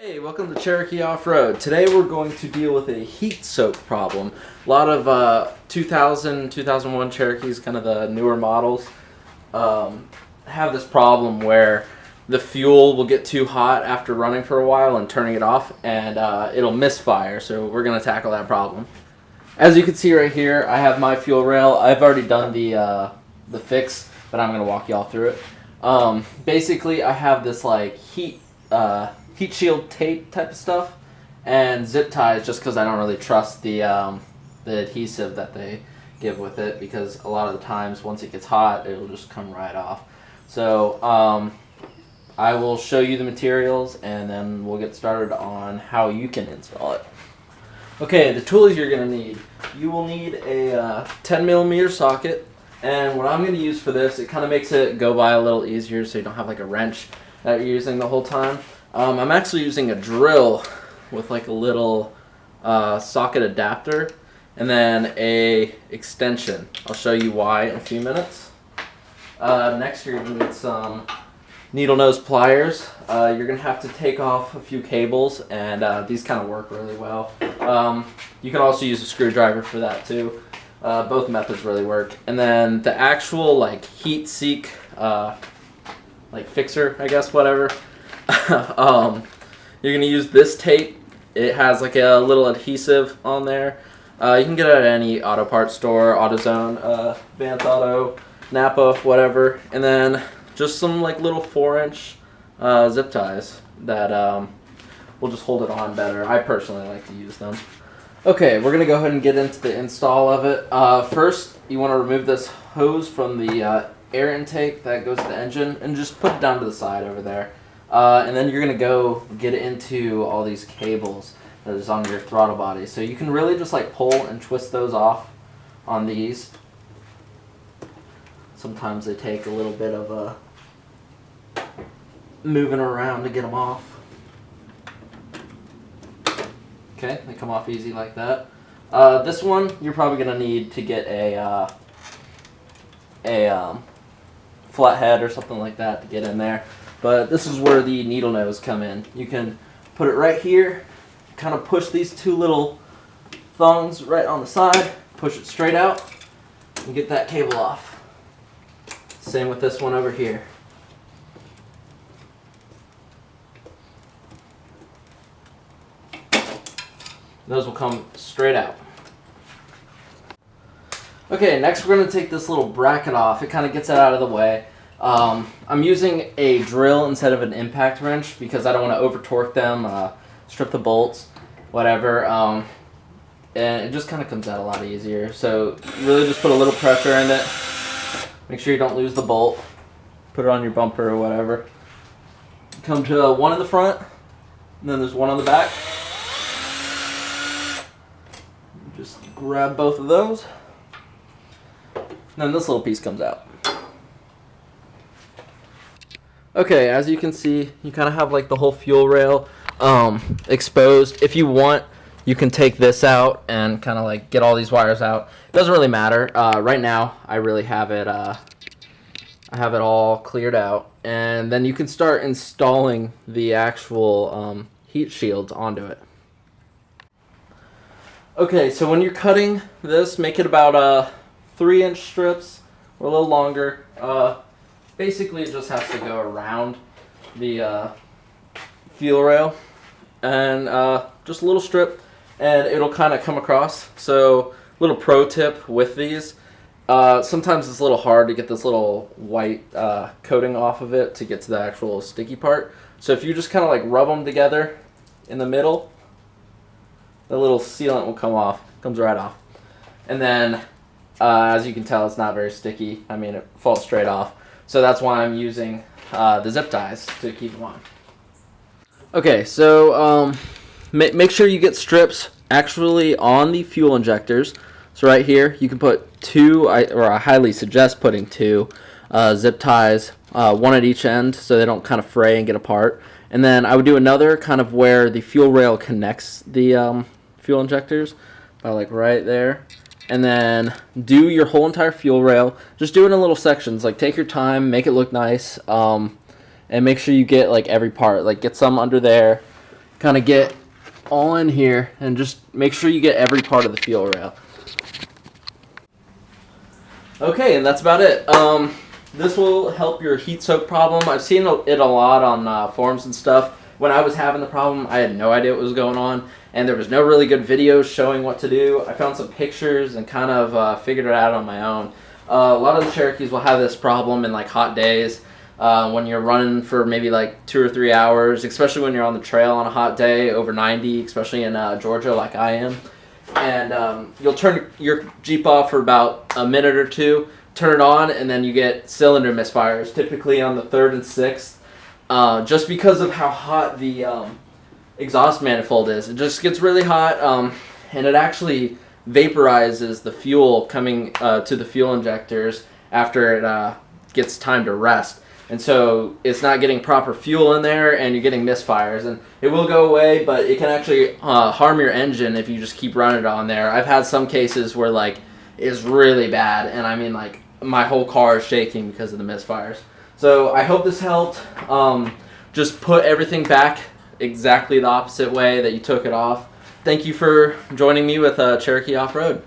Hey, welcome to Cherokee Off-Road. Today we're going to deal with a heat soak problem. A lot of 2001 Cherokees, kind of the newer models, have this problem where the fuel will get too hot after running for a while and turning it off, and it'll misfire, so we're going to tackle that problem. As you can see right here, I have my fuel rail. I've already done the fix, but I'm going to walk you all through it. Basically, I have this like heat shield tape type of stuff and zip ties, just because I don't really trust the adhesive that they give with it, because a lot of the times once it gets hot it'll just come right off. So I will show you the materials and then we'll get started on how you can install it. Okay, the tools you're going to need. You will need a 10mm socket, and what I'm going to use for this, it kind of makes it go by a little easier so you don't have like a wrench that you're using the whole time. I'm actually using a drill with like a little socket adapter and then a extension. I'll show you why in a few minutes. Next you're going to need some needle nose pliers. You're going to have to take off a few cables, and these kind of work really well. You can also use a screwdriver for that too. Both methods really work. And then the actual like heat seek like fixer, I guess, whatever. You're going to use this tape. It has like a little adhesive on there. You can get it at any auto parts store, AutoZone, Vance Auto, Napa, whatever. And then just some like little 4-inch zip ties that will just hold it on better. I personally like to use them. Okay, we're going to go ahead and get into the install of it. First, you want to remove this hose from the air intake that goes to the engine and just put it down to the side over there. And then you're going to go get into all these cables that is on your throttle body. So you can really just like pull and twist those off on these. Sometimes they take a little bit of moving around to get them off. Okay, they come off easy like that. This one you're probably going to need to get a flathead or something like that to get in there. But this is where the needle nose come in. You can put it right here, kind of push these two little thongs right on the side, push it straight out, and get that cable off. Same with this one over here. Those will come straight out. Okay, next we're going to take this little bracket off. It kind of gets it out of the way. I'm using a drill instead of an impact wrench because I don't want to over torque them, strip the bolts, whatever, and it just kind of comes out a lot easier. So really just put a little pressure in it, make sure you don't lose the bolt, put it on your bumper or whatever. Come to one in the front, and then there's one on the back. Just grab both of those, and then this little piece comes out. Okay, as you can see, you kind of have like the whole fuel rail exposed. If you want, you can take this out and kind of like get all these wires out. It doesn't really matter. Right now, I really have it. I have it all cleared out, and then you can start installing the actual heat shields onto it. Okay, so when you're cutting this, make it about 3-inch strips or a little longer. Basically, it just has to go around the fuel rail, and just a little strip, and it'll kind of come across. So, little pro tip with these, sometimes it's a little hard to get this little white coating off of it to get to the actual sticky part. So if you just kind of like rub them together in the middle, the little sealant will come off, comes right off. And then, as you can tell, it's not very sticky. I mean, it falls straight off. So that's why I'm using the zip ties to keep them on. Okay, so make sure you get strips actually on the fuel injectors. So right here, you can put two, or I highly suggest putting two zip ties, one at each end so they don't kind of fray and get apart. And then I would do another kind of where the fuel rail connects the fuel injectors, by like right there. And then do your whole entire fuel rail. Just do it in little sections. Like, take your time, make it look nice, and make sure you get like every part. Like, get some under there, kind of get all in here and just make sure you get every part of the fuel rail. Okay, and that's about it. This will help your heat soak problem. I've seen it a lot on forums and stuff. When I was having the problem, I had no idea what was going on, and there was no really good videos showing what to do. I found some pictures and kind of figured it out on my own. A lot of the Cherokees will have this problem in like hot days when you're running for maybe like 2 or 3 hours, especially when you're on the trail on a hot day over 90, especially in Georgia like I am. And you'll turn your Jeep off for about a minute or two, turn it on, and then you get cylinder misfires, typically on the 3rd and 6th. Just because of how hot the exhaust manifold is. It just gets really hot, and it actually vaporizes the fuel coming to the fuel injectors after it gets time to rest. And so it's not getting proper fuel in there, and you're getting misfires. And it will go away, but it can actually harm your engine if you just keep running it on there. I've had some cases where like it's really bad, and I mean like my whole car is shaking because of the misfires. So I hope this helped. Just put everything back exactly the opposite way that you took it off. Thank you for joining me with Cherokee Off-Road.